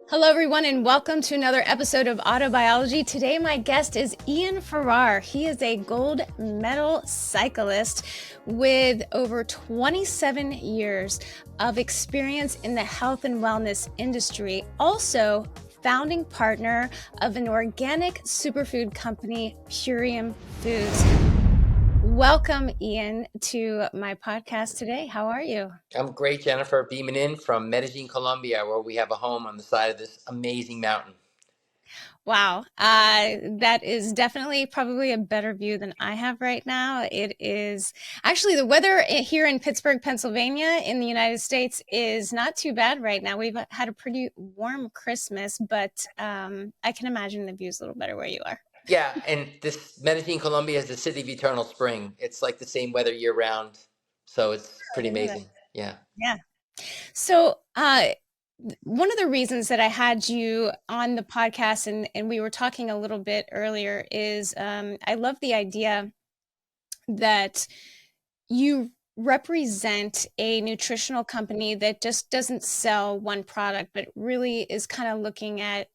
Hello, everyone, and welcome to another episode of Autobiology. Today, my guest is Ian Farrar. He is a gold medal cyclist with over 27 years of experience in the health and wellness industry. Also, founding partner of an organic superfood company, Purium Foods. Welcome, Ian, to my podcast today. How are you? I'm great, Jennifer, beaming in from Medellin, Colombia, where we have a home on the side of this amazing mountain. Wow, that is definitely probably a better view than I have right now. It is actually the weather here in Pittsburgh, Pennsylvania, in the United States is not too bad right now. We've had a pretty warm Christmas, but I can imagine the view's a little better where you are. Yeah, and this Medellin, Colombia is the city of eternal spring. It's like the same weather year round, so it's pretty I know that. amazing. Yeah. Yeah. So, one of the reasons that I had you on the podcast and we were talking a little bit earlier is I love the idea that you represent a nutritional company that just doesn't sell one product, but really is kind of looking at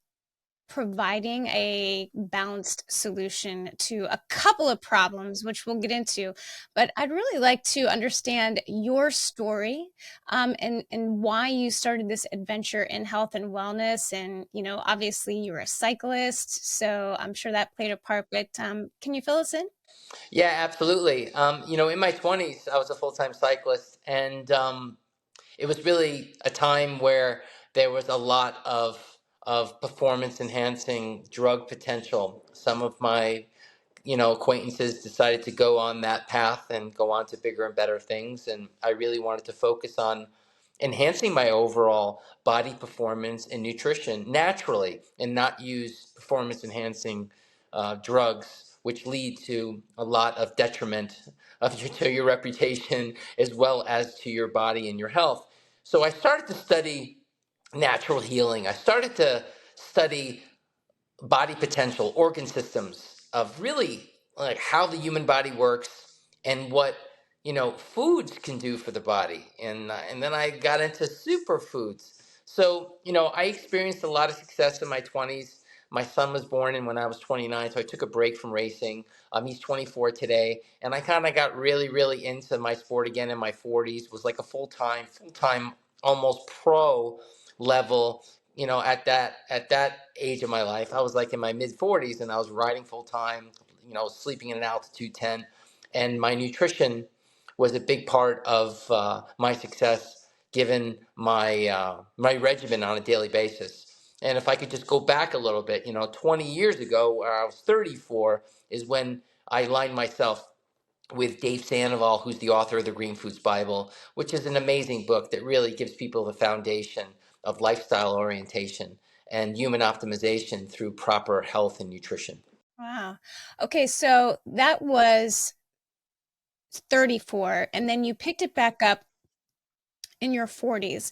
providing a balanced solution to a couple of problems, which we'll get into. But I'd really like to understand your story and why you started this adventure in health and wellness. And, obviously you're a cyclist, so I'm sure that played a part. But can you fill us in? Yeah, absolutely. In my 20s, I was a full-time cyclist, and it was really a time where there was a lot of performance enhancing drug potential. Some of my acquaintances decided to go on that path and go on to bigger and better things. And I really wanted to focus on enhancing my overall body performance and nutrition naturally and not use performance enhancing drugs, which lead to a lot of detriment to your reputation as well as to your body and your health. So I started to study natural healing. I started to study body potential, organ systems of really like how the human body works and what foods can do for the body. And then I got into superfoods. So I experienced a lot of success in my 20s. My son was born in when I was 29, so I took a break from racing. He's 24 today, and I kind of got really into my sport again in my 40s. Was like a full time, almost pro level at that age of my life. I was like in my mid 40s and I was riding full time, sleeping in an altitude tent, and my nutrition was a big part of my success, given my regimen on a daily basis. And if I could just go back a little bit, 20 years ago, where I was 34, is when I aligned myself with Dave Sandoval, who's the author of the Green Foods Bible, which is an amazing book that really gives people the foundation of lifestyle orientation and human optimization through proper health and nutrition. Wow. Okay, so that was 34, and then you picked it back up in your 40s.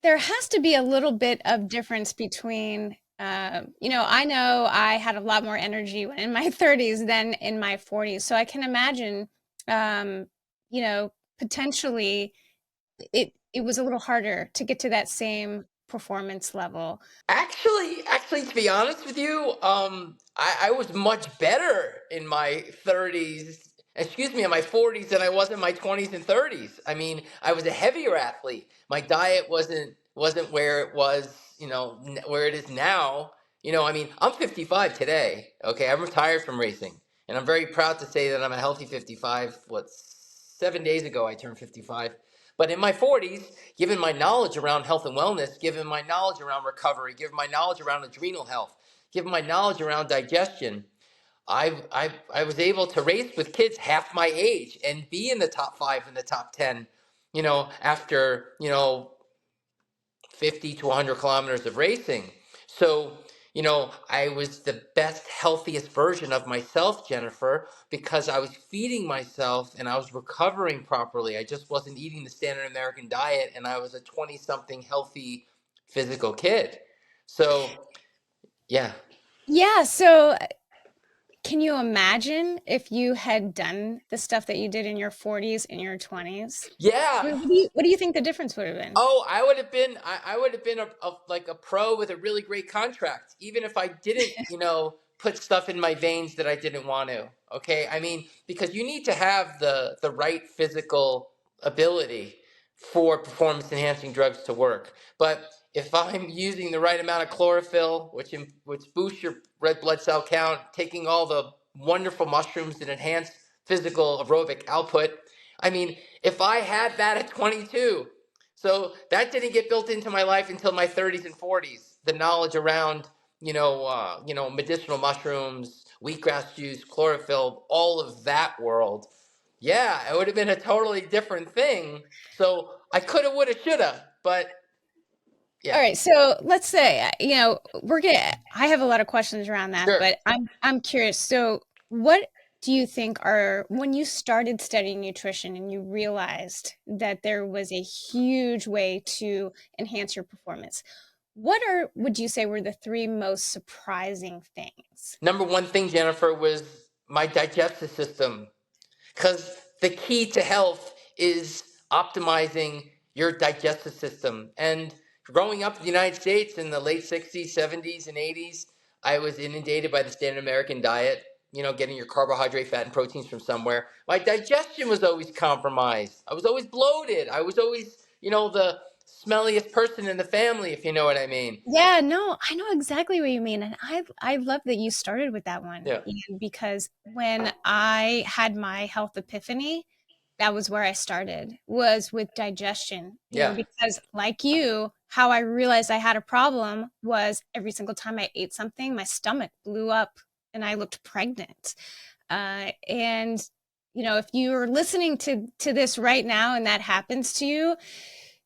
There has to be a little bit of difference between, I know I had a lot more energy in my 30s than in my 40s. So I can imagine, um, potentially it was a little harder to get to that same performance level. Actually, to be honest with you, I was much better in my 30s. Excuse me, in my 40s than I was in my 20s and 30s. I mean, I was a heavier athlete. My diet wasn't where it was, where it is now. I mean, I'm 55 today. Okay, I'm retired from racing, and I'm very proud to say that I'm a healthy 55. 7 days ago I turned 55. But in my 40s, given my knowledge around health and wellness, given my knowledge around recovery, given my knowledge around adrenal health, given my knowledge around digestion, I was able to race with kids half my age and be in the top 5 in the top 10, after 50 to 100 kilometers of racing. So, I was the best, healthiest version of myself, Jennifer, because I was feeding myself and I was recovering properly. I just wasn't eating the standard American diet, and I was a 20 something healthy physical kid. So, yeah. Yeah, so Can you imagine if you had done the stuff that you did in your 40s, in your 20s? Yeah. What do you think the difference would have been? Oh, I would have been like a pro with a really great contract, even if I didn't, put stuff in my veins that I didn't want to. Okay, I mean, because you need to have the right physical ability for performance enhancing drugs to work. But if I'm using the right amount of chlorophyll, which boosts your red blood cell count, taking all the wonderful mushrooms that enhance physical aerobic output, I mean, if I had that at 22, so that didn't get built into my life until my 30s and 40s. The knowledge around, medicinal mushrooms, wheatgrass juice, chlorophyll, all of that world. Yeah, it would have been a totally different thing. So I coulda, woulda, shoulda, but All yeah, right, so let's say, I have a lot of questions around that, sure. but I'm curious. So, what do you think are when you started studying nutrition and you realized that there was a huge way to enhance your performance? Would you say were the three most surprising things? Number one thing, Jennifer, was my digestive system. Because the key to health is optimizing your digestive system. And growing up in the United States in the late 60s, 70s, and 80s, I was inundated by the standard American diet, getting your carbohydrate, fat, and proteins from somewhere. My digestion was always compromised. I was always bloated. I was always, the smelliest person in the family, if you know what I mean. Yeah, no, I know exactly what you mean, and I love that you started with that one, Yeah. Ian, because when I had my health epiphany, that was where I started, was with digestion, Yeah. because like you, how I realized I had a problem was every single time I ate something, my stomach blew up and I looked pregnant. And if you're listening to this right now and that happens to you,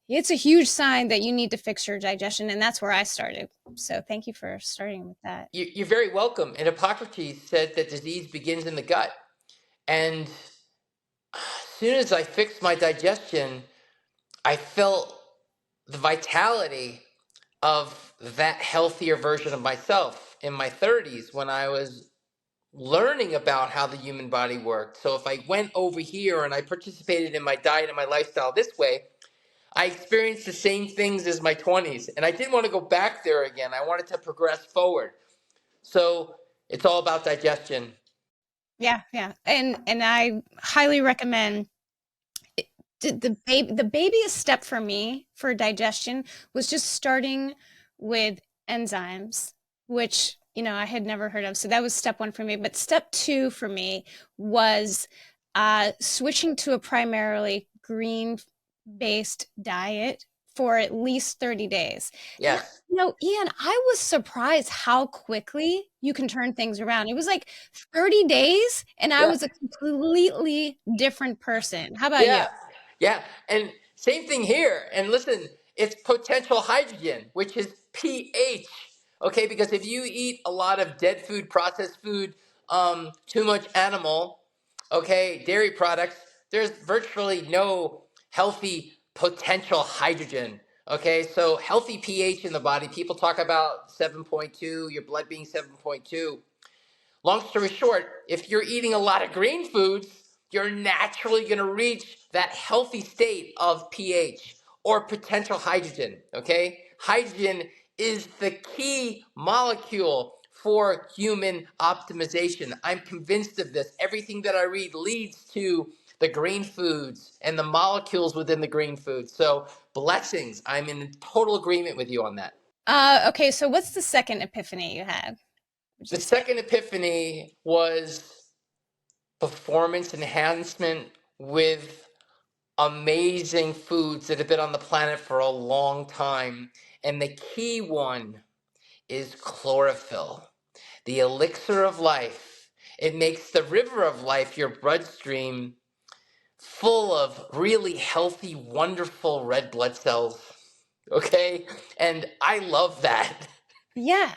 it's a huge sign that you need to fix your digestion, and that's where I started. So thank you for starting with that. You're very welcome. And Hippocrates said that disease begins in the gut. And as soon as I fixed my digestion, I felt the vitality of that healthier version of myself in my 30s when I was learning about how the human body worked. So if I went over here and I participated in my diet and my lifestyle this way, I experienced the same things as my 20s. And I didn't want to go back there again. I wanted to progress forward. So it's all about digestion. Yeah, yeah, and I highly recommend the babyest step for me for digestion was just starting with enzymes, which I had never heard of. So that was step one for me. But step two for me was switching to a primarily green based diet for at least 30 days. And Yes. Ian, I was surprised how quickly you can turn things around. It was like 30 days and I Yeah. was a completely different person. How about you? Yeah, yeah, and same thing here. And listen, it's potential hydrogen, which is pH. Okay, because if you eat a lot of dead food, processed food, too much animal, okay, dairy products, there's virtually no healthy potential hydrogen. Okay, so healthy pH in the body, people talk about 7.2, your blood being 7.2. Long story short, if you're eating a lot of green foods, you're naturally going to reach that healthy state of pH or potential hydrogen. Okay? Hydrogen is the key molecule for human optimization. I'm convinced of this. Everything that I read leads to the green foods and the molecules within the green foods. So, blessings. I'm in total agreement with you on that. Okay, so what's the second epiphany you had, would The you say? second epiphany was performance enhancement with amazing foods that have been on the planet for a long time. And the key one is chlorophyll, the elixir of life. It makes the river of life, your bloodstream, full of really healthy, wonderful red blood cells. Okay? And I love that. Yeah,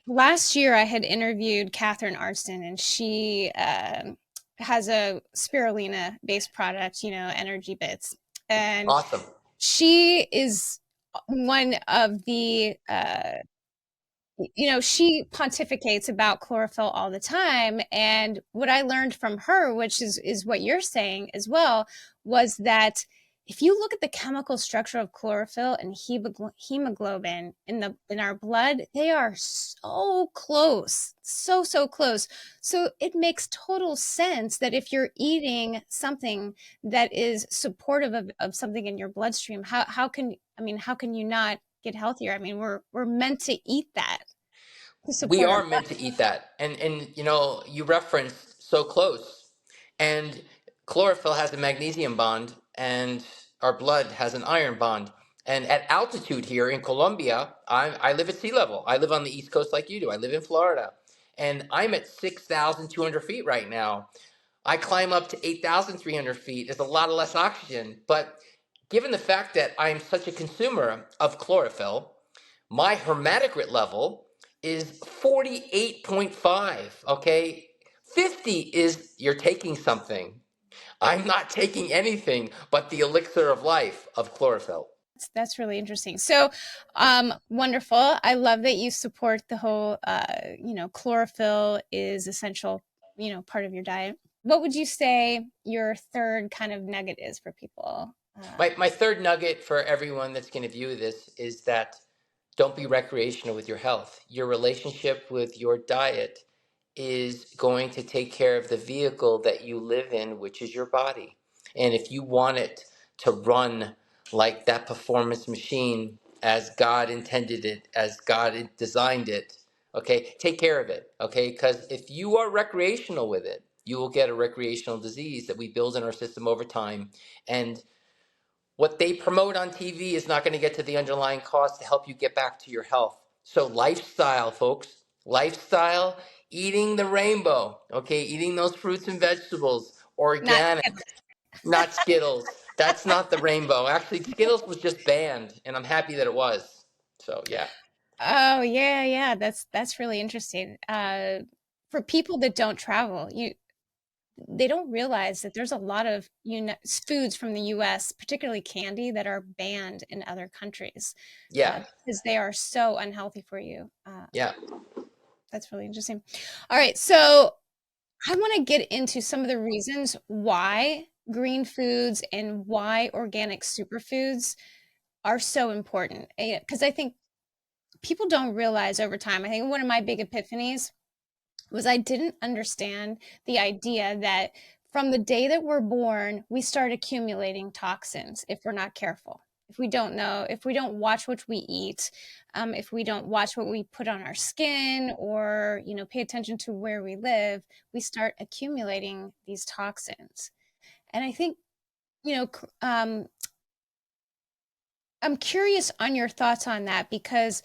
last year I had interviewed Catherine Arston, and she has a spirulina-based product, Energy Bits, and Awesome. she is one of the she pontificates about chlorophyll all the time. And what I learned from her, which is what you're saying as well, was that if you look at the chemical structure of chlorophyll and hemoglobin in our blood, they are so close, so close. So it makes total sense that if you're eating something that is supportive of something in your bloodstream, how can you not get healthier? I mean, we're meant to eat that to We support our are blood. meant to eat that. And you referenced so close. And chlorophyll has a magnesium bond and our blood has an iron bond. And at altitude here in Colombia, I live at sea level. I live on the East Coast like you do. I live in Florida. And I'm at 6,200 feet right now. I climb up to 8,300 feet. There's a lot of less oxygen. But given the fact that I'm such a consumer of chlorophyll, my hematocrit level is 48.5. Okay. 50 is you're taking something. I'm not taking anything but the elixir of life of chlorophyll. That's really interesting. So, wonderful. I love that you support the whole, chlorophyll is essential, part of your diet. What would you say your third kind of nugget is for people? My third nugget for everyone that's going to view this is that don't be recreational with your health. Your relationship with your diet is going to take care of the vehicle that you live in, which is your body. And if you want it to run like that performance machine as God intended it, as God designed it, okay, take care of it, okay? Because if you are recreational with it, you will get a recreational disease that we build in our system over time. And what they promote on TV is not going to get to the underlying cause to help you get back to your health. So, lifestyle, folks, lifestyle, eating the rainbow, okay, eating those fruits and vegetables, Not organic, not Skittles. That's not the rainbow. Actually, Skittles was just banned, and I'm happy that it was. So, yeah. Oh, yeah, yeah. That's really interesting. For people that don't travel, they don't realize that there's a lot of foods from the US, particularly candy, that are banned in other countries Yeah. because they are so unhealthy for you. Yeah. That's really interesting. All right, so I want to get into some of the reasons why green foods and why organic superfoods are so important. Because I think people don't realize over time. I think one of my big epiphanies was I didn't understand the idea that from the day that we're born, we start accumulating toxins if we're not careful. If we don't know, if we don't watch what we eat, if we don't watch what we put on our skin, or pay attention to where we live, we start accumulating these toxins. And I think you know, I'm curious on your thoughts on that because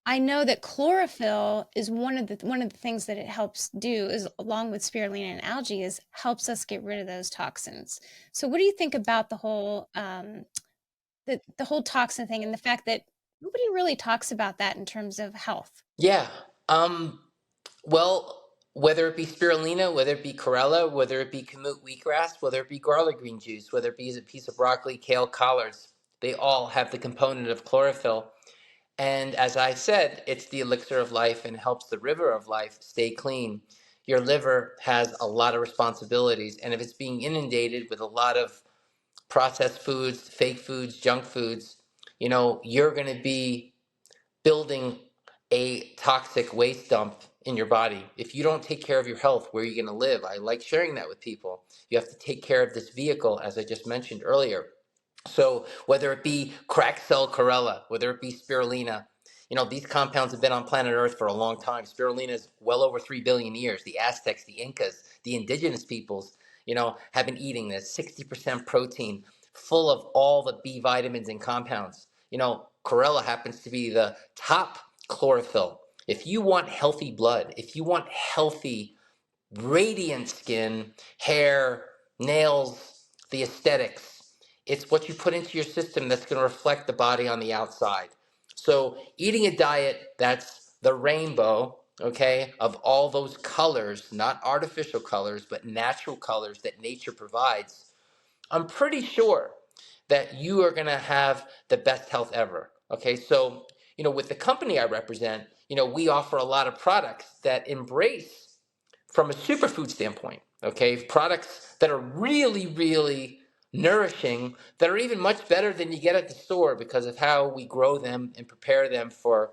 I know that chlorophyll is one of the things that it helps do is along with spirulina and algae is helps us get rid of those toxins. So what do you think about the whole toxin thing and the fact that nobody really talks about that in terms of health? Yeah. Um, Well, whether it be spirulina, whether it be chlorella, whether it be kamut wheatgrass, whether it be garlic green juice, whether it be a piece of broccoli, kale, collards, they all have the component of chlorophyll. And as I said, it's the elixir of life and helps the river of life stay clean. Your liver has a lot of responsibilities, and if it's being inundated with a lot of processed foods, fake foods, junk foods, you're going to be building a toxic waste dump in your body. If you don't take care of your health, where are you going to live? I like sharing that with people. You have to take care of this vehicle, as I just mentioned earlier. So whether it be cracked cell chlorella, whether it be spirulina, these compounds have been on planet Earth for a long time. Spirulina is well over 3 billion years. The Aztecs, the Incas, the indigenous peoples, have been eating this 60% protein, full of all the B vitamins and compounds. Chlorella happens to be the top chlorophyll. If you want healthy blood, if you want healthy, radiant skin, hair, nails, the aesthetics, it's what you put into your system that's going to reflect the body on the outside. So, eating a diet that's the rainbow, okay, of all those colors, not artificial colors, but natural colors that nature provides, I'm pretty sure that you are going to have the best health ever. Okay, so with the company I represent, we offer a lot of products that embrace from a superfood standpoint, okay? Products that are really, really nourishing, that are even much better than you get at the store because of how we grow them and prepare them for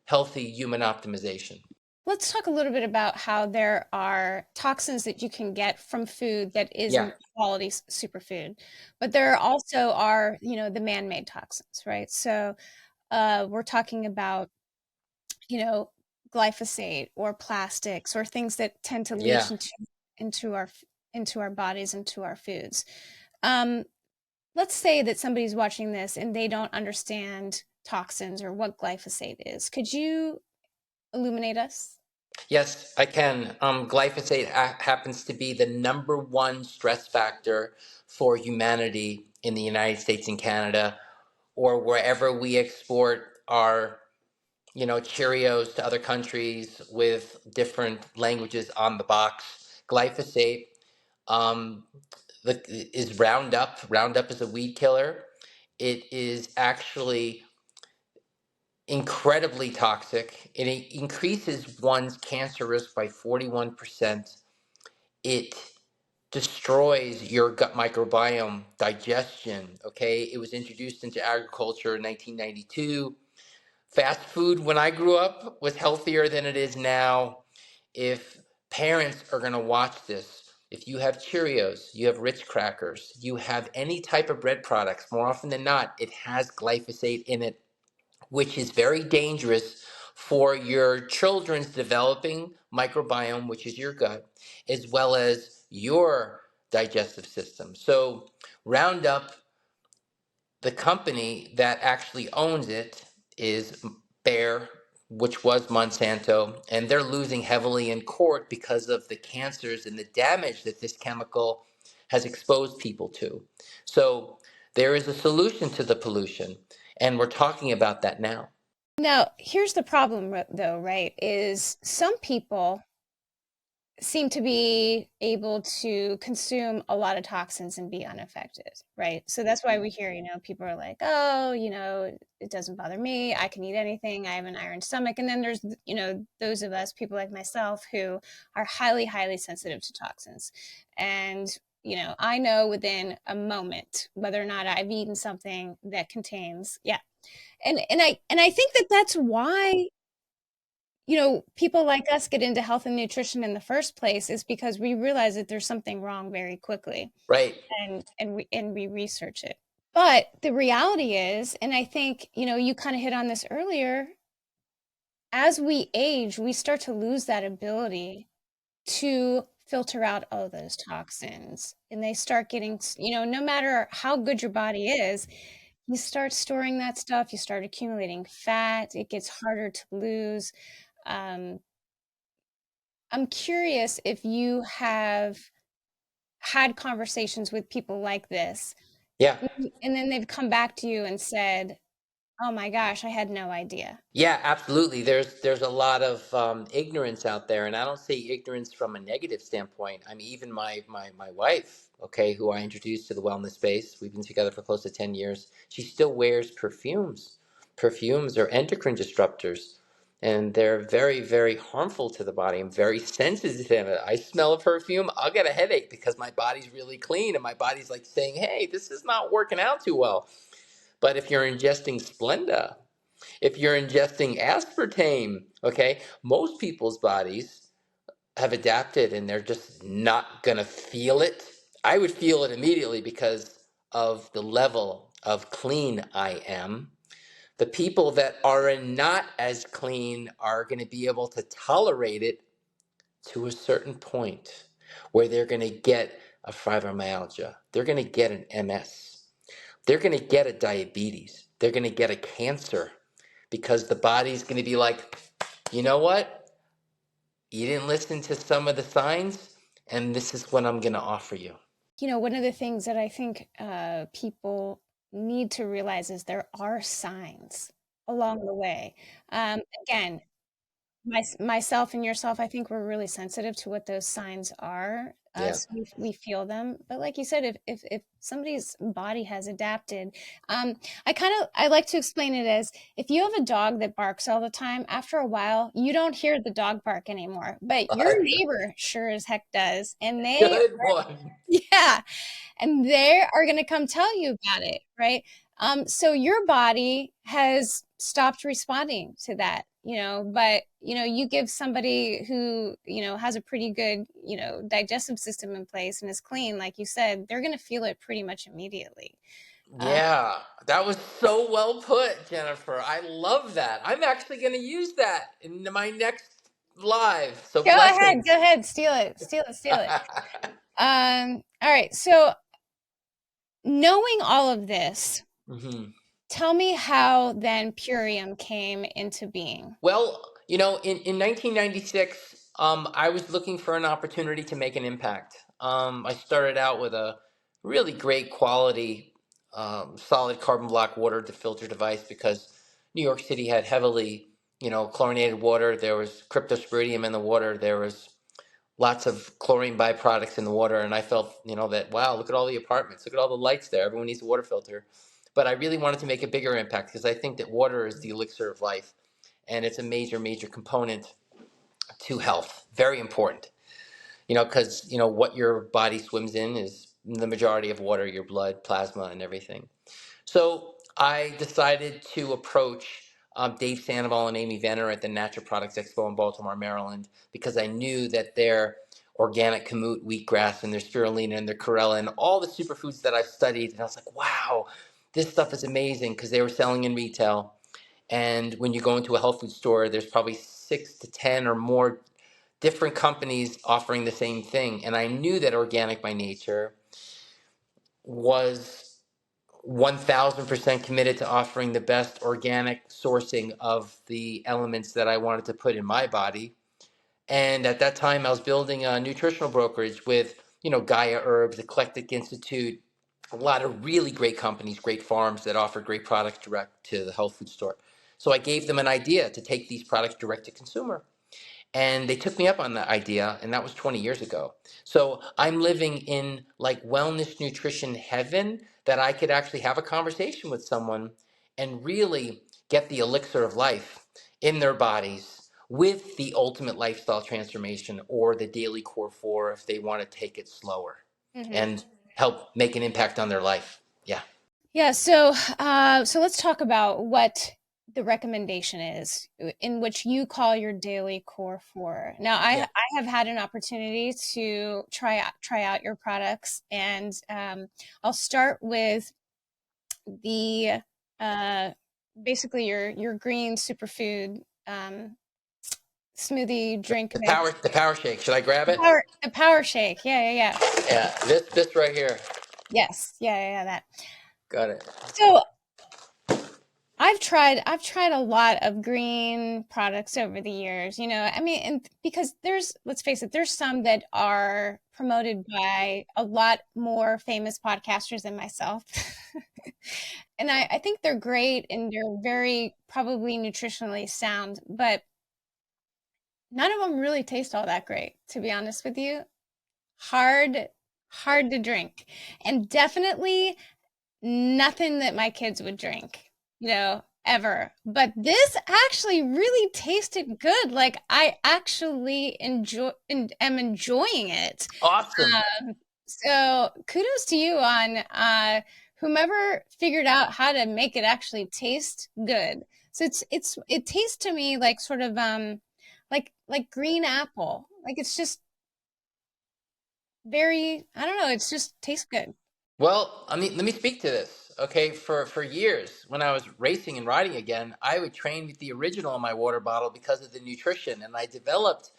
healthy human optimization. Let's talk a little bit about how there are toxins that you can get from food that Yeah, isn't quality superfood, but there also are, the man-made toxins, right? So we're talking about, you know, glyphosate or plastics or things that tend to yeah. leach into our into our bodies, into our foods. Um, let's say that somebody's watching this and they don't understand toxins or what glyphosate is. Could you illuminate us? Yes, I can. Glyphosate happens to be the number one stress factor for humanity in the United States and Canada, or wherever we export our, Cheerios to other countries with different languages on the box. Glyphosate um, is Roundup. Roundup is a weed killer. It is actually incredibly toxic. It increases one's cancer risk by 41%. It destroys your gut microbiome, digestion. Okay. It was introduced into agriculture in 1992. Fast food, when I grew up, was healthier than it is now. If parents are going to watch this, if you have Cheerios, you have Ritz crackers, you have any type of bread products, more often than not, it has glyphosate in it, which is very dangerous for your children's developing microbiome, which is your gut, as well as your digestive system. So, Roundup, the company that actually owns it, is Bayer, which was Monsanto, and they're losing heavily in court because of the cancers and the damage that this chemical has exposed people to. So, there is a solution to the pollution, and we're talking about that now. Now, here's the problem, though, right? Is some people seem to be able to consume a lot of toxins and be unaffected, right? So that's why we hear, people are like, oh, it doesn't bother me. I can eat anything. I have an iron stomach. And then there's, those of us, people like myself, who are highly, highly sensitive to toxins. And, I know within a moment whether or not I've eaten something that contains, yeah. And I think that that's why people like us get into health and nutrition in the first place, is because we realize that there's something wrong very quickly, Right. and we research it. But the reality is, and I think, you kind of hit on this earlier, as we age, we start to lose that ability to filter out all those toxins. And they start getting, no matter how good your body is, you start storing that stuff, you start accumulating fat, it gets harder to lose. Um, I'm curious if you have had conversations with people like this, Yeah. and then they've come back to you and said, "Oh my gosh, I had no idea." Yeah, absolutely. There's a lot of ignorance out there, and I don't say ignorance from a negative standpoint. I mean, even my wife, okay, who I introduced to the wellness space, we've been together for close to 10 years. She still wears perfumes. Perfumes are endocrine disruptors, and they're very, very harmful to the body. I'm very sensitive to it. I smell a perfume, I'll get a headache because my body's really clean, and my body's like saying, "Hey, this is not working out too well." But if you're ingesting Splenda, if you're ingesting aspartame, okay, most people's bodies have adapted and they're just not going to feel it. I would feel it immediately because of the level of clean I am. The people that are not as clean are going to be able to tolerate it to a certain point where they're going to get a fibromyalgia, they're going to get an MS, they're going to get a diabetes, they're going to get a cancer, because the body's going to be like, you know what? You didn't listen to some of the signs, and this is what I'm going to offer you. One of the things that I think people need to realize is there are signs along the way. Again, myself and yourself, I think we're really sensitive to what those signs are. Yeah. so we feel them. But like you said, if somebody's body has adapted, um, I like to explain it as if you have a dog that barks all the time, after a while, you don't hear the dog bark anymore, but your neighbor sure as heck does, and they Good one. yeah, and they are going to come tell you about it, right? So your body has stopped responding to that, but you give somebody who has a pretty good digestive system in place and is clean, like you said, they're going to feel it pretty much immediately. uh, Yeah, that was so well put, Jennifer. I love that. I'm actually going to use that in my next live. So go blessings. ahead, steal it. All right, so knowing all of this, hmm tell me how then Purium came into being. Well, in 1996, I was looking for an opportunity to make an impact. I started out with a really great quality solid carbon block water filter device because New York City had heavily, chlorinated water. There was cryptosporidium in the water. There was lots of chlorine byproducts in the water, and I felt, that wow, look at all the apartments, look at all the lights there. Everyone needs a water filter. But I really wanted to make a bigger impact because I think that water is the elixir of life, and it's a major, major component to health. Very important, because what your body swims in is the majority of water, your blood, plasma, and everything. So I decided to approach Dave Sandoval and Amy Venner at the Natural Products Expo in Baltimore, Maryland, because I knew that their organic kamut wheatgrass and their spirulina and their chlorella and all the superfoods that I've studied, and I was like, wow, this stuff is amazing, because they were selling in retail. And when you go into a health food store, there's probably 6 to 10 or more different companies offering the same thing. And I knew that organic by nature was 1000% committed to offering the best organic sourcing of the elements that I wanted to put in my body. And at that time, I was building a nutritional brokerage with, Gaia Herbs, Eclectic Institute, a lot of really great companies, great farms that offer great products direct to the health food store. So I gave them an idea to take these products direct to consumer. And they took me up on that idea, and that was 20 years ago. So I'm living in like wellness nutrition heaven, that I could actually have a conversation with someone and really get the elixir of life in their bodies with the ultimate lifestyle transformation, or the daily core four if they want to take it slower Mhm. and help make an impact on their life. Yeah. Yeah, so let's talk about what the recommendation is in which you call your daily core four. Now, Yeah. I have had an opportunity to try out your products, and I'll start with the uh, basically your green superfood smoothie drink The mix. power shake. Should I grab it? The power shake. Yeah. Yeah. This right here. Yes. Yeah, that. Got it. So I've tried a lot of green products over the years, I mean, and because let's face it, there's some that are promoted by a lot more famous podcasters than myself. And I think they're great and they're very probably nutritionally sound, but none of them really taste all that great, to be honest with you. Hard, hard to drink. And definitely nothing that my kids would drink, ever. But this actually really tasted good. Like I actually am enjoying it. Awesome. So kudos to you on whomever figured out how to make it actually taste good. So it tastes to me like sort of like green apple. Like it's just very, I don't know, it's just tastes good. Well, I mean, let me speak to this. Okay, for years when I was racing and riding again, I would train with the original in my water bottle because of the nutrition, and I developed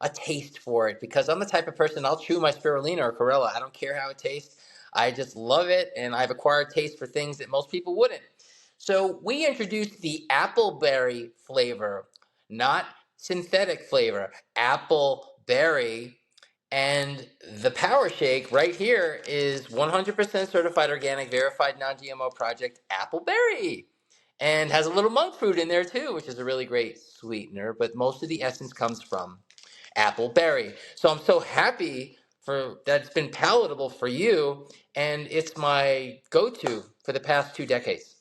a taste for it because I'm the type of person, I'll chew my spirulina or chlorella. I don't care how it tastes. I just love it, and I've acquired taste for things that most people wouldn't. So we introduced the appleberry flavor, not synthetic flavor, appleberry. And the Power Shake right here is 100% certified organic, verified non GMO project Appleberry. And has a little monk fruit in there too, which is a really great sweetener. But most of the essence comes from Appleberry. So I'm so happy for that's been palatable for you, and it's my go-to for the past 2 decades.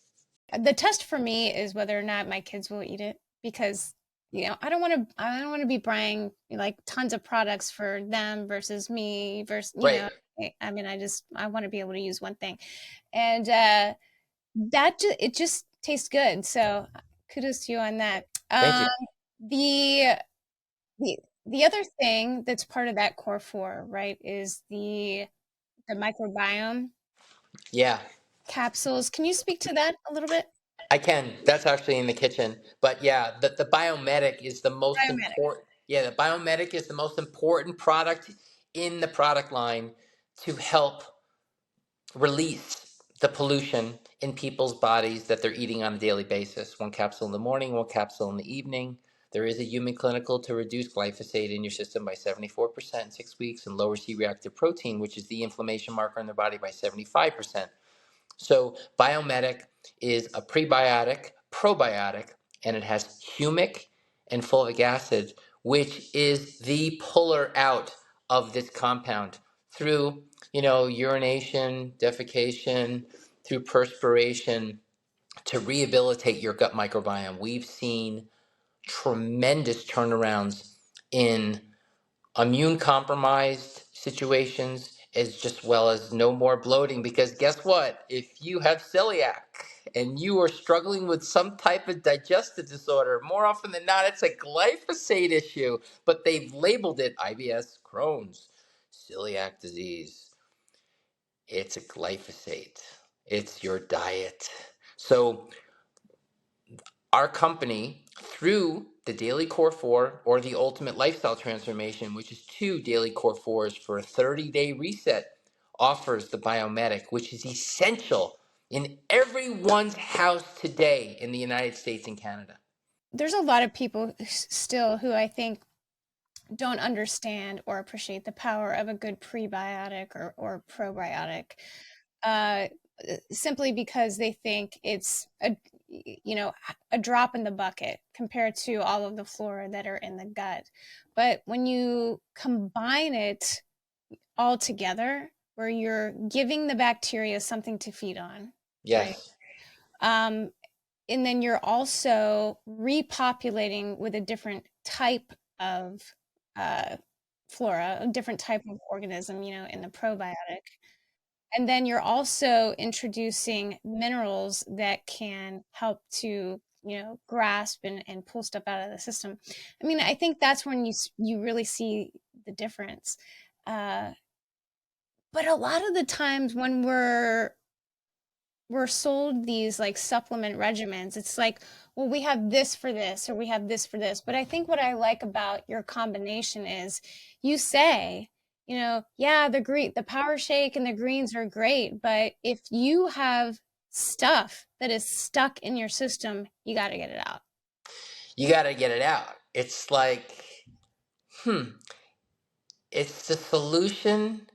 The test for me is whether or not my kids will eat it because I don't want to be buying like tons of products for them versus me versus Right. I mean I want to be able to use one thing. And it just tastes good. So kudos to you on that. Thank you. The the the other thing that's part of that core four, right, is the microbiome Yeah, capsules. Can you speak to that a little bit? I can. That's actually in the kitchen. But yeah, the biomedic is the most Biomedic. important. Yeah, the biomedic is the most important product in the product line to help release the pollution in people's bodies that they're eating on a daily basis. One capsule in the morning, one capsule in the evening. There is a human clinical to reduce glyphosate in your system by 74% in 6 weeks and lower C reactive protein, which is the inflammation marker in the body, by 75%. So, Biomedic is a prebiotic, probiotic, and it has humic and fulvic acid, which is the puller out of this compound through, urination, defecation, through perspiration to rehabilitate your gut microbiome. We've seen tremendous turnarounds in immune compromised situations, as just well as no more bloating, because guess what, if you have celiac and you are struggling with some type of digestive disorder, more often than not it's a glyphosate issue, but they've labeled it IBS, Crohn's, celiac disease. It's a glyphosate, it's your diet. So our company, through the Daily Core 4 or the Ultimate Lifestyle Transformation, which is two Daily Core 4s for a 30-day reset, offers the Biomedic, which is essential in everyone's house today in the United States and Canada. There's a lot of people still who I think don't understand or appreciate the power of a good prebiotic or probiotic, uh, simply because they think it's a drop in the bucket compared to all of the flora that are in the gut. But when you combine it all together, where you're giving the bacteria something to feed on, right? Yes, Um, and then you're also repopulating with a different type of uh, flora, a different type of organism, in the probiotic. And then you're also introducing minerals that can help to, grasp and pull stuff out of the system. I mean, I think that's when you really see the difference. Uh, but a lot of the times when we're sold these like supplement regimens. It's like, well, we have this for this, or we have this for this. But I think what I like about your combination is you say, yeah, the power shake and the greens are great, but if you have stuff that is stuck in your system, you got to get it out. you got to get it out. It's like, it's the solution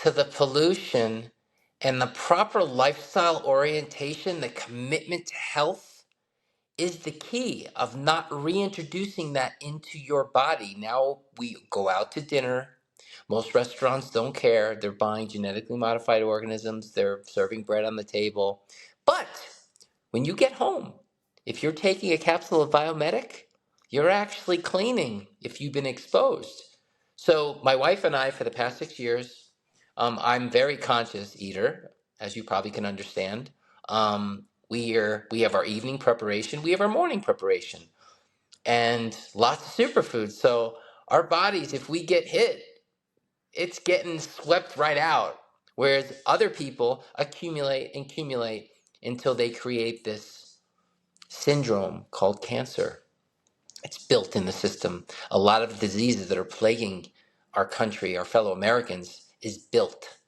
to the pollution, and the proper lifestyle orientation, the commitment to health is the key of not reintroducing that into your body. Now we go out to dinner. Most restaurants don't care. They're buying genetically modified organisms, they're serving bread on the table. But when you get home, if you're taking a capsule of Biomedic, you're actually cleaning if you've been exposed. So, my wife and I, for the past 6 years, I'm very conscious eater, as you probably can understand. We have our evening preparation, we have our morning preparation, and lots of superfoods. So our bodies, if we get hit, it's getting swept right out. Whereas other people accumulate and accumulate until they create this syndrome called cancer. It's built in the system. A lot of the diseases that are plaguing our country, our fellow Americans, is built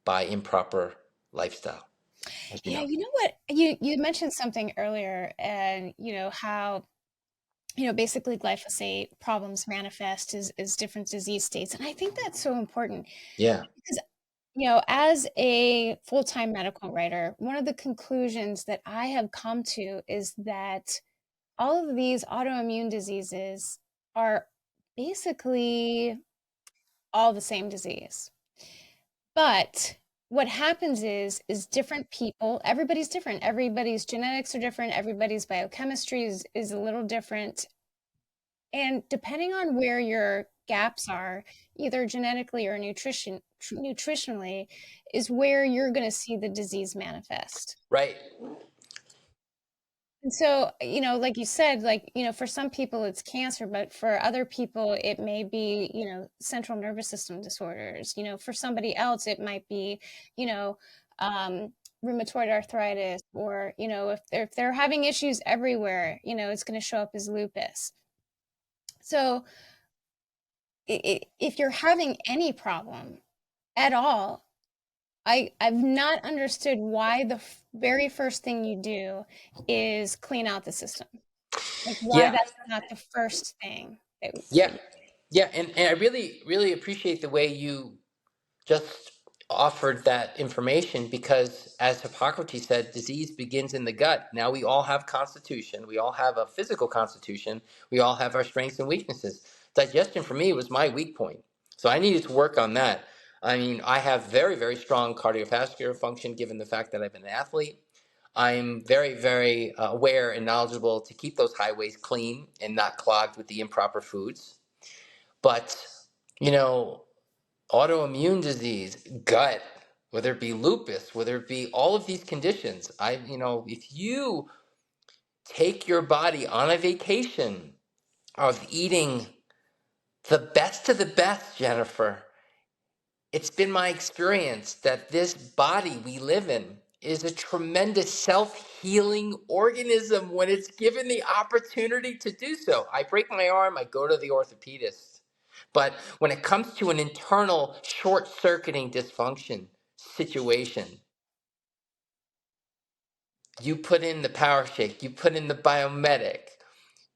by improper lifestyle, as you Yeah, know. you know what? You mentioned something earlier, and how basically glyphosate problems manifest as different disease states. And I think that's so important Yeah. because, as a full-time medical writer, one of the conclusions that I have come to is that all of these autoimmune diseases are basically all the same disease. But what happens is different people, everybody's different. Everybody's genetics are different. Everybody's biochemistry is a little different. And depending on where your gaps are, either genetically or nutritionally, is where you're going to see the disease manifest. Right. And so, like you said, like, for some people it's cancer, but for other people it may be, central nervous system disorders. For somebody else it might be, you know, um, rheumatoid arthritis, or, if they're having issues everywhere, it's going to show up as lupus. So if you're having any problem at all, I've not understood why the very first thing you do is clean out the system. Like, why Yeah. that's not the first thing that Yeah. you. Yeah. And I really, really appreciate the way you just offered that information, because as Hippocrates said, disease begins in the gut. Now we all have constitution. We all have a physical constitution. We all have our strengths and weaknesses. Digestion for me was my weak point. So I needed to work on that. I mean, I have very, very strong cardiovascular function given the fact that I've been an athlete. I'm very, very aware and knowledgeable to keep those highways clean and not clogged with the improper foods. But, you know, autoimmune disease, gut, whether it be lupus, whether it be all of these conditions, if you take your body on a vacation of eating the best of the best, Jennifer, it's been my experience that this body we live in is a tremendous self-healing organism when it's given the opportunity to do so. I break my arm, I go to the orthopedist. But when it comes to an internal short-circuiting dysfunction situation, you put in the power shake, you put in the biomedic,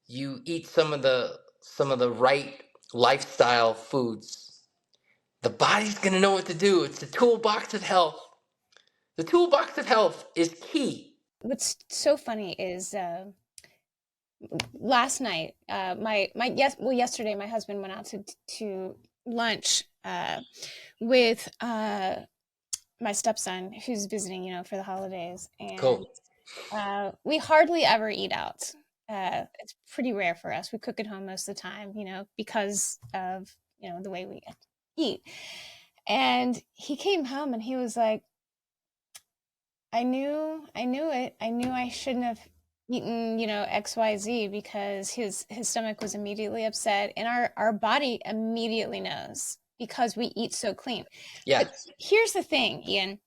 you eat some of the right lifestyle foods. The body's going to know what to do. It's the toolbox of health. The toolbox of health is key. What's so funny is, last night, yesterday my husband went out to lunch with my stepson who's visiting, for the holidays, and Cool. we hardly ever eat out. It's pretty rare for us. We cook at home most of the time, because of, the way we eat. And he came home and he was like, I knew it. I knew I shouldn't have eaten, XYZ, because his stomach was immediately upset, and our body immediately knows because we eat so clean. Yeah. But here's the thing, Ian,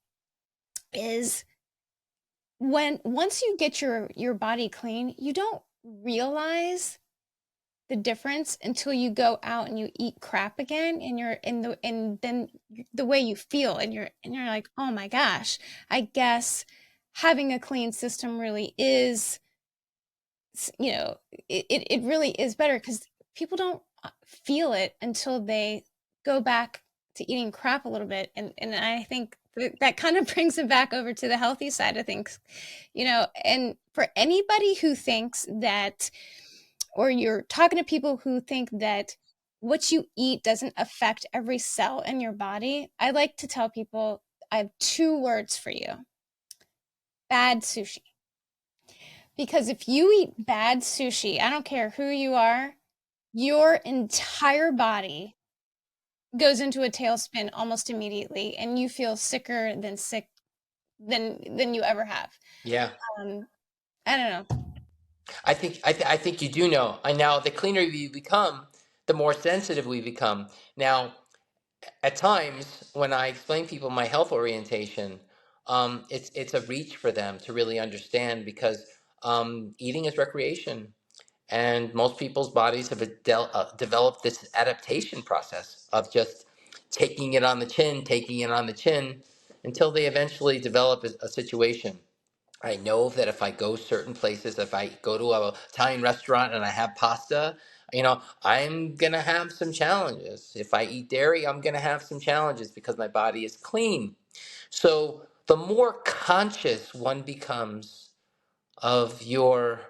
is once you get your body clean, you don't realize the difference until you go out and you eat crap again, and then the way you feel, and you're like, oh my gosh, I guess having a clean system really is, it really is better, because people don't feel it until they go back to eating crap a little bit, and I think that kind of brings it back over to the healthy side of things, and for anybody who thinks that, or you're talking to people who think that what you eat doesn't affect every cell in your body, I like to tell people I have two words for you: bad sushi. Because if you eat bad sushi, I don't care who you are, your entire body goes into a tailspin almost immediately, and you feel sick than you ever have. Yeah. Um, I don't know. I think you do know. And now the cleaner you become, the more sensitive we become. Now, at times when I explain people my health orientation, it's a reach for them to really understand, because eating is recreation. And most people's bodies have developed this adaptation process of just taking it on the chin, taking it on the chin, until they eventually develop a situation. I know that if I go certain places, if I go to a Italian restaurant and I have pasta, I'm going to have some challenges. If I eat dairy, I'm going to have some challenges because my body is clean. So the more conscious one becomes of your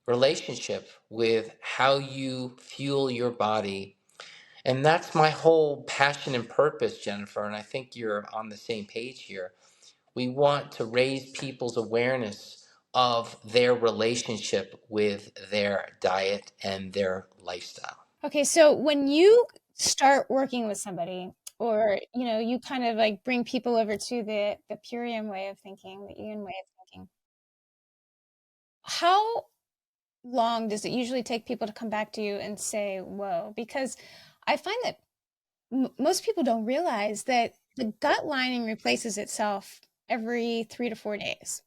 relationship with how you fuel your body, And that's my whole passion and purpose, Jennifer. And I think you're on the same page here. We want to raise people's awareness of their relationship with their diet and their lifestyle. Okay, so when you start working with somebody, or you kind of like bring people over to the Purium way of thinking, the Ian way of thinking, how long does it usually take people to come back to you and say, "Whoa"? Because I find that most people don't realize that the gut lining replaces itself every 3 to 4 days.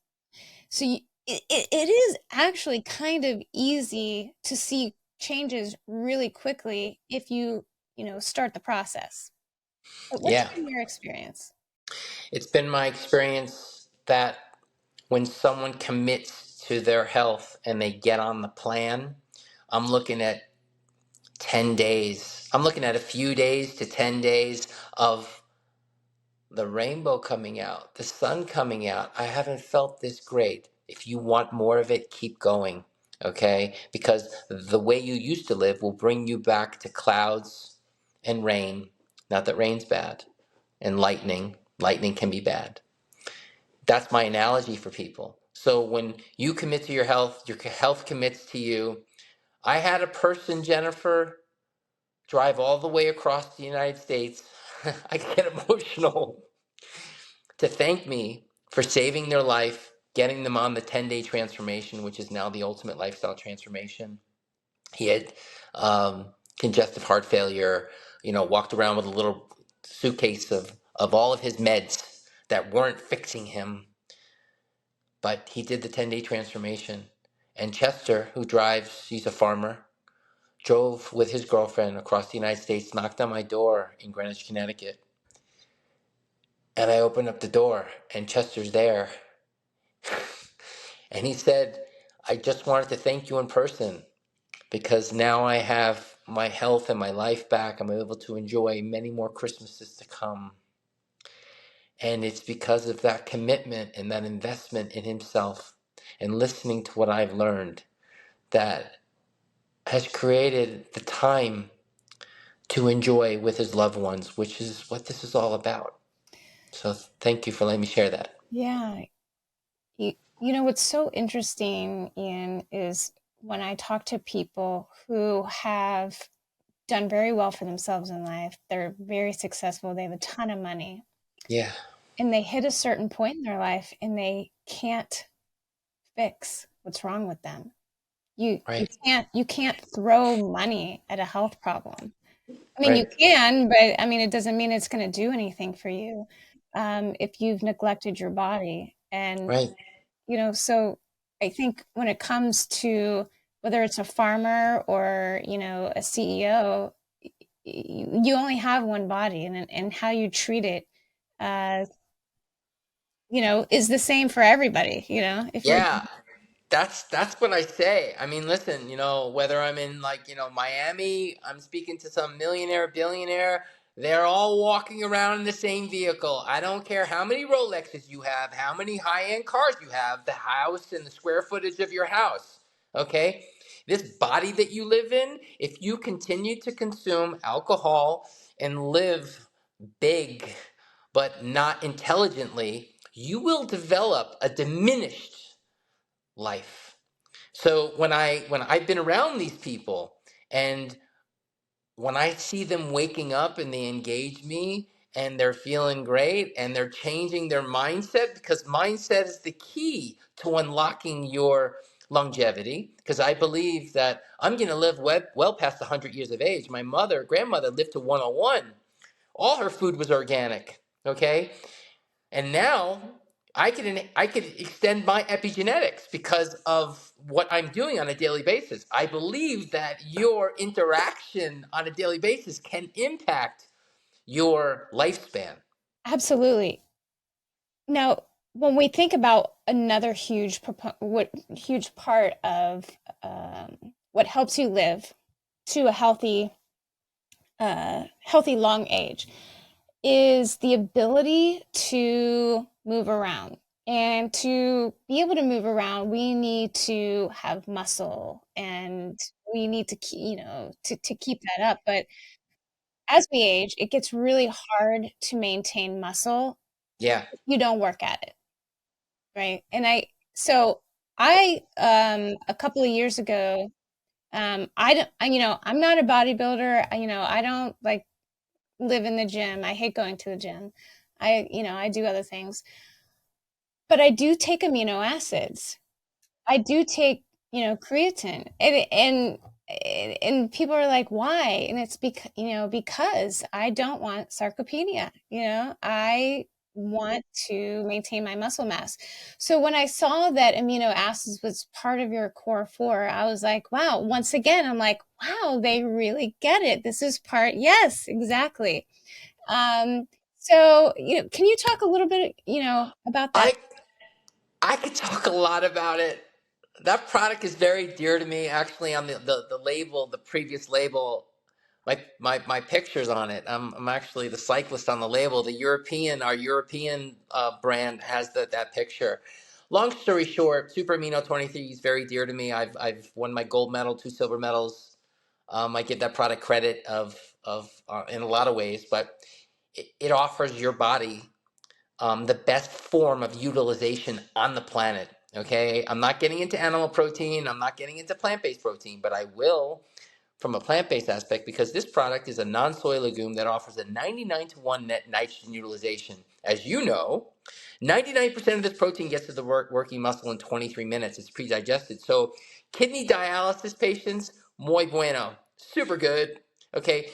So it is actually kind of easy to see changes really quickly if you start the process. But what's Yeah, been your experience? it's been my experience that when someone commits to their health and they get on the plan, I'm looking at 10 days. I'm looking at a few days to 10 days of the rainbow coming out, the sun coming out. I haven't felt this great. If you want more of it, keep going, okay? Because the way you used to live will bring you back to clouds and rain. Not that rain's bad, and lightning. Lightning can be bad. That's my analogy for people. So when you commit to your health commits to you. I had a person, Jennifer, drive all the way across the United States. I get emotional to thank me for saving their life, getting them on the 10-day transformation, which is now the ultimate lifestyle transformation. He had congestive heart failure, walked around with a little suitcase of all of his meds that weren't fixing him, but he did the 10-day transformation. And Chester, who drives, he's a farmer, drove with his girlfriend across the United States, knocked on my door in Greenwich, Connecticut. And I opened up the door, and Chester's there. And he said, I just wanted to thank you in person because now I have my health and my life back. I'm able to enjoy many more Christmases to come. And it's because of that commitment and that investment in himself and listening to what I've learned that has created the time to enjoy with his loved ones, which is what this is all about. So thank you for letting me share that. Yeah. You know what's so interesting, Ian, is when I talk to people who have done very well for themselves in life, they're very successful, they have a ton of money, Yeah, and they hit a certain point in their life and they can't fix what's wrong with them. You right, can't throw money at a health problem. I mean, you right, can, but I mean, it doesn't mean it's going to do anything for you if you've neglected your body. And right. so I think when it comes to whether it's a farmer or a CEO, you only have one body, and how you treat it, uh, is the same for everybody. If you're Yeah, that's what I say. I mean, listen, whether I'm in Miami, I'm speaking to some millionaire, billionaire, they're all walking around in the same vehicle. I don't care how many Rolexes you have, how many high-end cars you have, the house and the square footage of your house. Okay? This body that you live in, if you continue to consume alcohol and live big but not intelligently, you will develop a diminished life. So when I've been around these people and when I see them waking up and they engage me and they're feeling great and they're changing their mindset, because mindset is the key to unlocking your longevity, because I believe that I'm going to live well past 100 years of age. My grandmother lived to 101. All her food was organic, okay? And now I could extend my epigenetics because of what I'm doing on a daily basis. I believe that your interaction on a daily basis can impact your lifespan. absolutely. Now, when we think about another huge part of what helps you live to a healthy long age is the ability to move around. And to be able to move around, we need to have muscle, and we need to keep that up. But as we age, it gets really hard to maintain muscle Yeah. if you don't work at it, right? And so a couple of years ago, I don't, I'm not a bodybuilder. I don't like live in the gym. I hate going to the gym. I do other things, but I do take amino acids. I do take, creatine, and people are like, why? And it's because I don't want sarcopenia. I want to maintain my muscle mass. So when I saw that amino acids was part of your core four, I was like, wow. Once again, I'm like, wow, they really get it. This is part. Yes, exactly. Um, so, can you talk a little bit, about that? I I could talk a lot about it. That product is very dear to me. Actually, on the label, the previous label, my picture's on it. I'm actually the cyclist on the label. Our European brand has that picture. Long story short, Super Amino 23 is very dear to me. I've won my gold medal, two silver medals. I give that product credit of in a lot of ways, but it offers your body the best form of utilization on the planet. Okay, I'm not getting into animal protein. I'm not getting into plant-based protein, but I will from a plant-based aspect because this product is a non-soy legume that offers a 99 to 1 net nitrogen utilization. As you know, 99% of this protein gets to the working muscle in 23 minutes. It's pre-digested. So kidney dialysis patients, muy bueno, super good. Okay,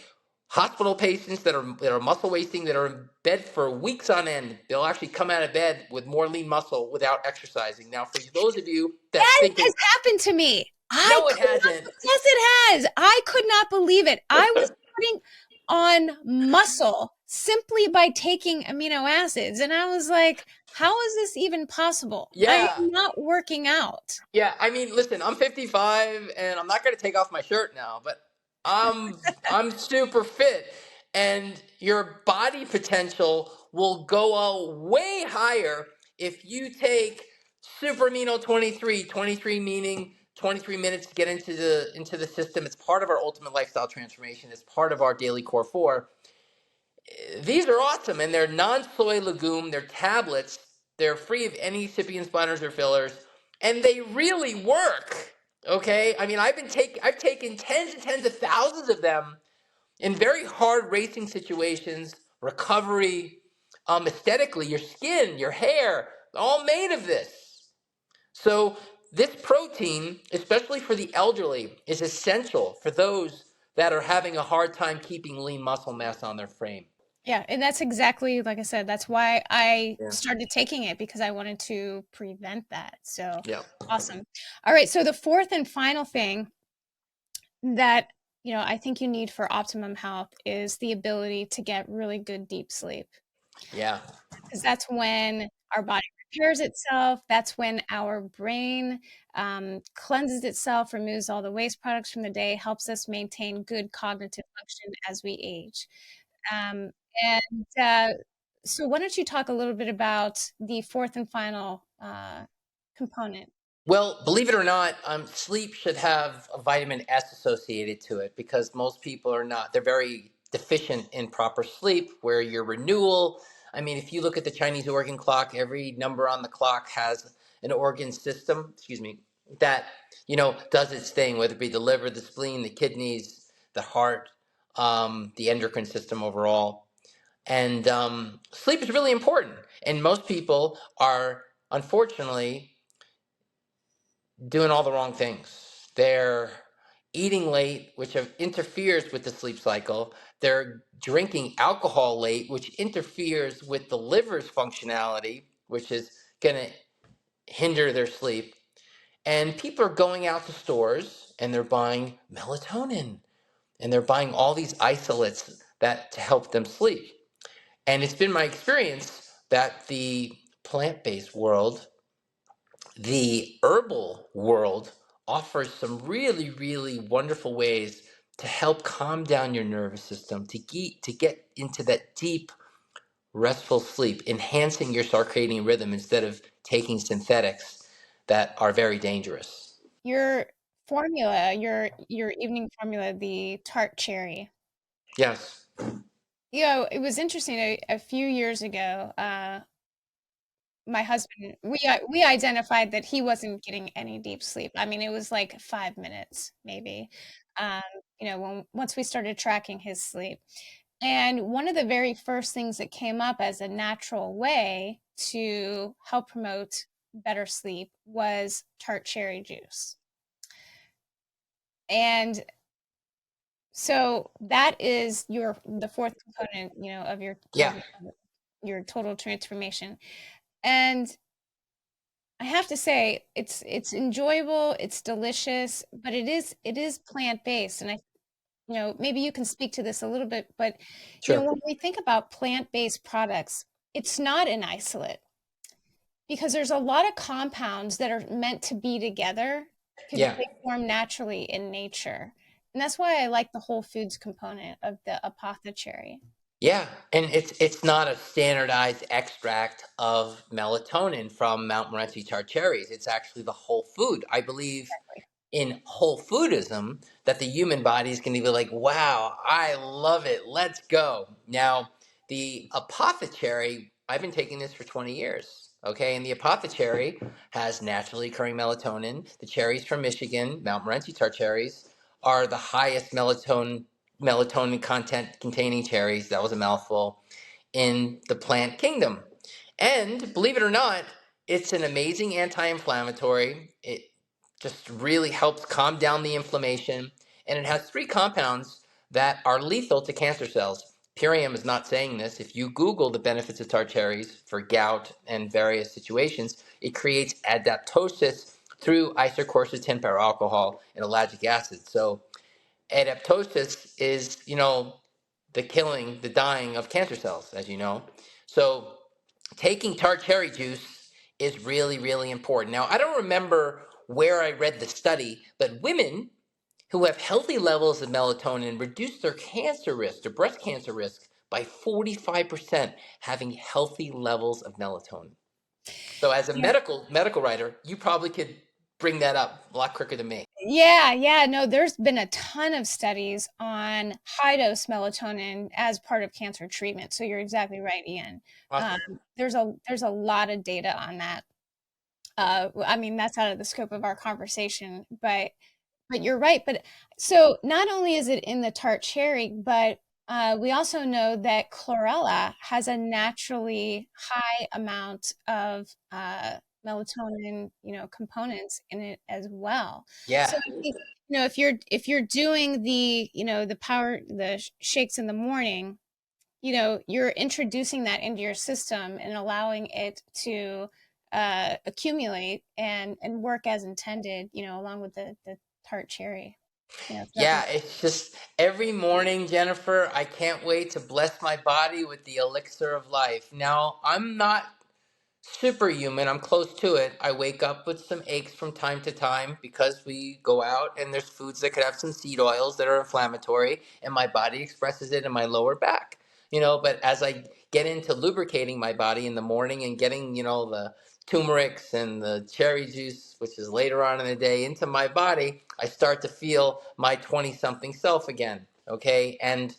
hospital patients that are muscle wasting, that are in bed for weeks on end, they'll actually come out of bed with more lean muscle without exercising. Now, for those of you that That think has it, happened to me. I no, it could not, hasn't. yes, it has. I could not believe it. I was putting on muscle simply by taking amino acids. And I was like, how is this even possible? I am Yeah. not working out. Yeah, I mean, listen, I'm 55 and I'm not going to take off my shirt now, but I'm I'm super fit and your body potential will go way higher if you take Super Amino 23, 23 meaning 23 minutes to get into the system. It's part of our ultimate lifestyle transformation. It's part of our daily core 4. These are awesome, and they're non-soy legume. They're tablets. They're free of any excipients, binders, or fillers, and they really work. Okay, I mean, I've taken tens and tens of thousands of them in very hard racing situations, recovery, aesthetically, your skin, your hair, all made of this. So this protein, especially for the elderly, is essential for those that are having a hard time keeping lean muscle mass on their frame. Yeah, and that's exactly like I said, that's why I Yeah. started taking it because I wanted to prevent that. So Yeah. awesome. All right, so the fourth and final thing that I think you need for optimum health is the ability to get really good deep sleep, Yeah. because that's when our body repairs itself. That's when our brain cleanses itself, removes all the waste products from the day, helps us maintain good cognitive function as we age. Um, and so, why don't you talk a little bit about the fourth and final component? Well, believe it or not, sleep should have a vitamin S associated to it because most people are not. They're very deficient in proper sleep, where your renewal. I mean, if you look at the Chinese organ clock, every number on the clock has an organ system, excuse me, that, does its thing, whether it be the liver, the spleen, the kidneys, the heart, the endocrine system overall. And sleep is really important. And most people are, unfortunately, doing all the wrong things. They're eating late, which interferes with the sleep cycle. They're drinking alcohol late, which interferes with the liver's functionality, which is going to hinder their sleep. And people are going out to stores and they're buying melatonin and they're buying all these isolates that to help them sleep. And it's been my experience that the plant-based world, the herbal world, offers some really, really wonderful ways to help calm down your nervous system, to get into that deep, restful sleep, enhancing your circadian rhythm instead of taking synthetics that are very dangerous. Your formula, your evening formula, the tart cherry. Yes. It was interesting. A few years ago, my husband, we identified that he wasn't getting any deep sleep. I mean, it was like 5 minutes, maybe. Um, once we started tracking his sleep. And one of the very first things that came up as a natural way to help promote better sleep was tart cherry juice. And so that is the fourth component, of Yeah, your total transformation. And I have to say it's enjoyable, it's delicious, but it is plant-based. And maybe you can speak to this a little bit, but sure. when we think about plant-based products, it's not an isolate because there's a lot of compounds that are meant to be together because Yeah. they form naturally in nature. And that's why I like the whole foods component of the apothecary. Yeah, and it's not a standardized extract of melatonin from Mount Morency tart cherries. It's actually the whole food. I believe in whole foodism that the human body is going to be like, wow, I love it. Let's go. Now, the apothecary, I've been taking this for 20 years. Okay, and the apothecary has naturally occurring melatonin. The cherries from Michigan, Mount Morency tart cherries, are the highest melatonin content containing cherries. That was a mouthful in the plant kingdom. And believe it or not, it's an amazing anti inflammatory. It just really helps calm down the inflammation. And it has three compounds that are lethal to cancer cells. Purium is not saying this. If you Google the benefits of tart cherries for gout and various situations, it creates adaptosis through isoquercetin alcohol and ellagic acid. So adaptosis is, the killing, the dying of cancer cells, as you know. So taking tart cherry juice is really, really important. Now, I don't remember where I read the study, but women who have healthy levels of melatonin reduce their cancer risk, their breast cancer risk, by 45% having healthy levels of melatonin. So as a medical writer, you probably could bring that up a lot quicker than me. Yeah, yeah, no, there's been a ton of studies on high dose melatonin as part of cancer treatment. So you're exactly right, Ian. Um, Awesome. there's a lot of data on that. I mean, that's out of the scope of our conversation, but you're right. But so not only is it in the tart cherry, but we also know that chlorella has a naturally high amount of melatonin, components in it as well. Yeah. So I think, if you're doing the shakes in the morning, you're introducing that into your system and allowing it to accumulate and work as intended, along with the tart cherry. It's Yeah, definitely. it's just every morning, Jennifer, I can't wait to bless my body with the elixir of life. Now, I'm not superhuman. I'm close to it. I wake up with some aches from time to time because we go out and there's foods that could have some seed oils that are inflammatory, and my body expresses it in my lower back. But as I get into lubricating my body in the morning and getting, the turmerics and the cherry juice, which is later on in the day, into my body, I start to feel my 20 something self again. Okay. And,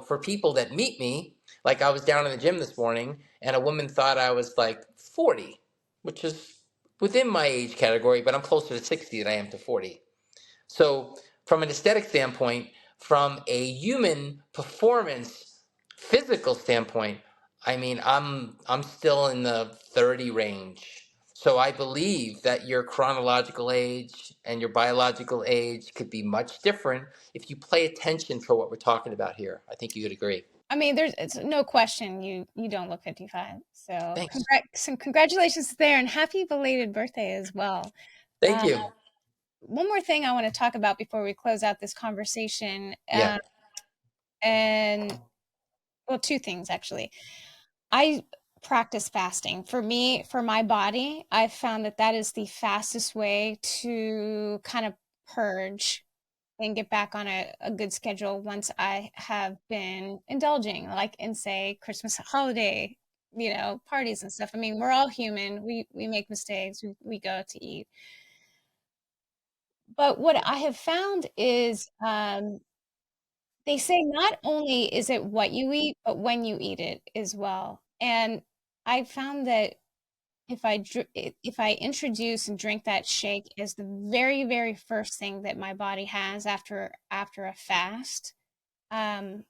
for people that meet me, like I was down in the gym this morning and a woman thought I was like 40, which is within my age category, but I'm closer to 60 than I am to 40. So, from an aesthetic standpoint, from a human performance physical standpoint, I mean, I'm still in the 30 range. So I believe that your chronological age and your biological age could be much different if you pay attention for what we're talking about here. I think you would agree. I mean, it's no question you don't look 55. So Thanks. congratulations there, and happy belated birthday as well. Thank Uh, you. one more thing I want to talk about before we close out this conversation, Yeah. and well, two things actually. I practice fasting. For me, for my body, I've found that that is the fastest way to kind of purge and get back on a good schedule once I have been indulging, like in, say, Christmas holiday, parties and stuff. I mean, we're all human. We make mistakes. We go out to eat. But what I have found is They say not only is it what you eat, but when you eat it as well. And I found that if I introduce and drink that shake as the very, very first thing that my body has after a fast, um,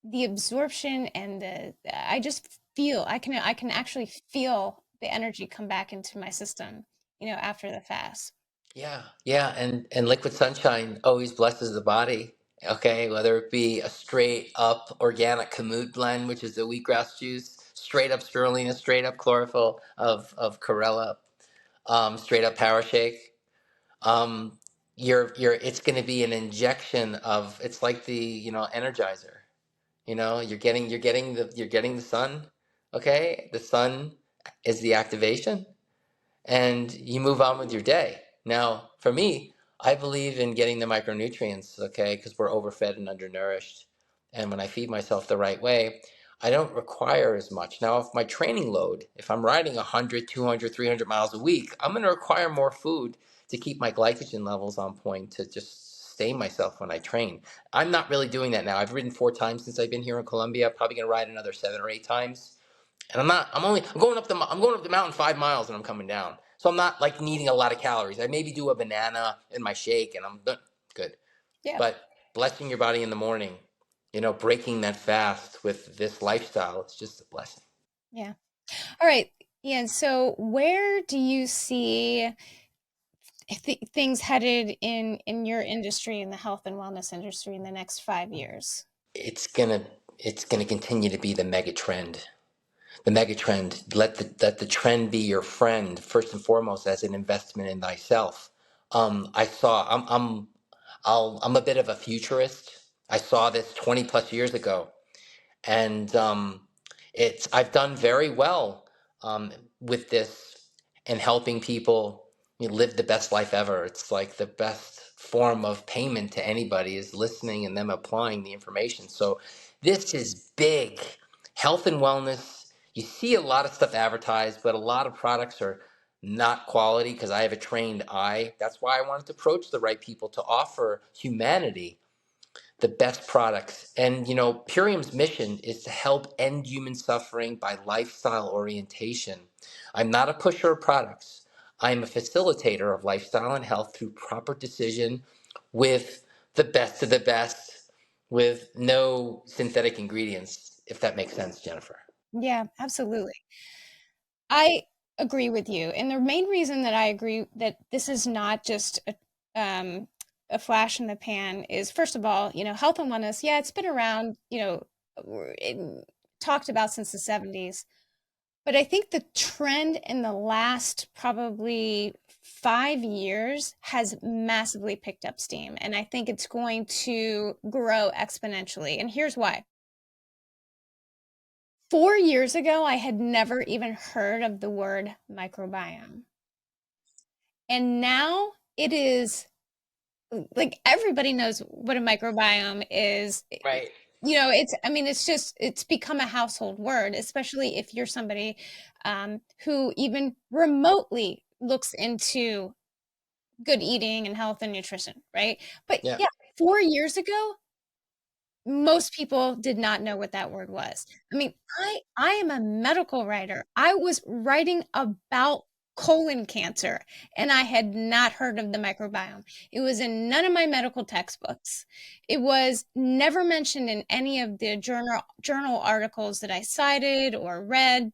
the absorption and the I just feel I can actually feel the energy come back into my system, after the fast. Yeah, yeah, and liquid sunshine always blesses the body. Okay, whether it be a straight up organic kamut blend, which is the wheatgrass juice, straight up spirulina, straight up chlorophyll of chlorella, straight up power shake. Um, you're it's going to be an injection of, it's like the, energizer. You're getting the sun. Okay, the sun is the activation, and you move on with your day. Now, for me, I believe in getting the micronutrients, okay, because we're overfed and undernourished. And when I feed myself the right way, I don't require as much. Now, if my training load, if I'm riding 100, 200, 300 miles a week, I'm going to require more food to keep my glycogen levels on point to just sustain myself when I train. I'm not really doing that now. I've ridden 4 times since I've been here in Colombia. Probably going to ride another 7 or 8 times, and I'm going up the mountain 5 miles and I'm coming down. So I'm not like needing a lot of calories. I maybe do a banana in my shake and I'm done. Good. Yeah. But blessing your body in the morning, breaking that fast with this lifestyle, it's just a blessing. Yeah. All right, Ian. So where do you see things headed in your industry, in the health and wellness industry, in the next 5 years? It's gonna continue to be the mega trend. The mega trend. Let the trend be your friend first and foremost, as an investment in thyself. I saw. I'm a bit of a futurist. I saw this 20 plus years ago, and it's I've done very well um, with this and helping people live the best life ever. It's like the best form of payment to anybody is listening and them applying the information. So this is big. Health and wellness. You see a lot of stuff advertised, but a lot of products are not quality because I have a trained eye. That's why I wanted to approach the right people to offer humanity the best products. And Purium's mission is to help end human suffering by lifestyle orientation. I'm not a pusher of products. I'm a facilitator of lifestyle and health through proper decision with the best of the best, with no synthetic ingredients, if that makes sense, Jennifer. Yeah, absolutely. I agree with you. And the main reason that I agree that this is not just a flash in the pan is, first of all, health and wellness, yeah, it's been around, talked about since the 70s. But I think the trend in the last probably 5 years has massively picked up steam. And I think it's going to grow exponentially. And here's why. 4 years ago, I had never even heard of the word microbiome. And now it is like everybody knows what a microbiome is. Right. It's become a household word, especially if you're somebody who even remotely looks into good eating and health and nutrition, right? But Yeah. yeah, 4 years ago, most people did not know what that word was. I mean, I am a medical writer. I was writing about colon cancer and I had not heard of the microbiome. It was in none of my medical textbooks. It was never mentioned in any of the journal articles that I cited or read.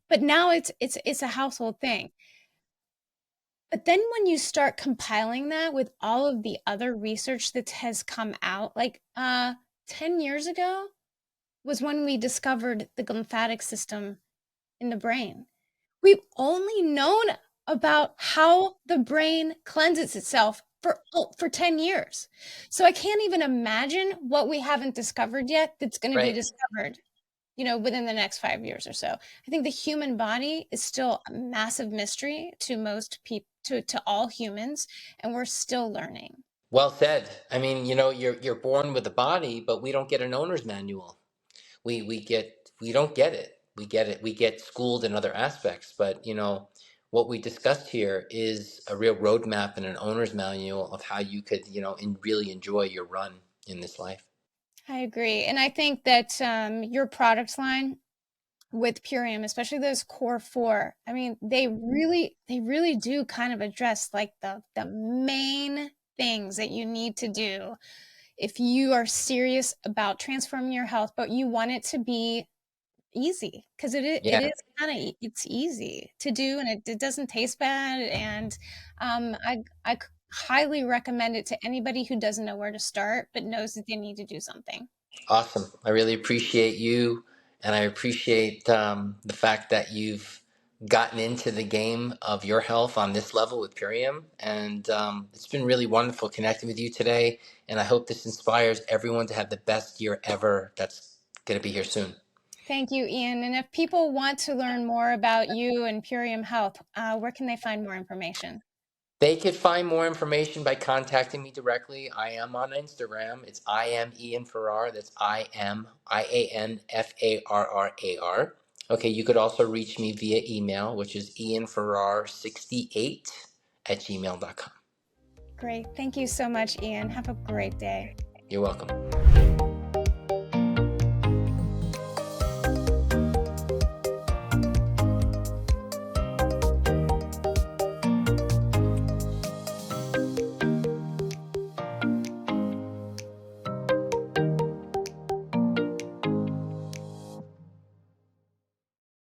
But now it's a household thing. But then when you start compiling that with all of the other research that has come out, like 10 years ago was when we discovered the glymphatic system in the brain. We've only known about how the brain cleanses itself for 10 years. So I can't even imagine what we haven't discovered yet that's going to be Right. discovered within the next 5 years or so. I think the human body is still a massive mystery to most people, to all humans, and we're still learning. Well said. I mean, you're born with a body, but we don't get an owner's manual. We don't get it. We get schooled in other aspects, but what we discussed here is a real roadmap and an owner's manual of how you could really enjoy your run. in this life. I agree. And I think that your product line with Purium, especially those core four, I mean, they really do kind of address like the main things that you need to do if you are serious about transforming your health, but you want it to be easy, because it Yeah, is kind of, it's easy to do, and it doesn't taste bad. And I highly recommend it to anybody who doesn't know where to start but knows that they need to do something. awesome. I really appreciate you, and I appreciate the fact that you've gotten into the game of your health on this level with Purium. And it's been really wonderful connecting with you today. And I hope this inspires everyone to have the best year ever that's going to be here soon. Thank you, Ian. And if people want to learn more about you and Purium Health, where can they find more information? They could find more information by contacting me directly. I am on Instagram. It's I am Ian Farrar. That's IANFARRAR. Okay, you could also reach me via email, which is ianfarrar68@gmail.com. Great. Thank you so much, Ian. Have a great day. You're welcome.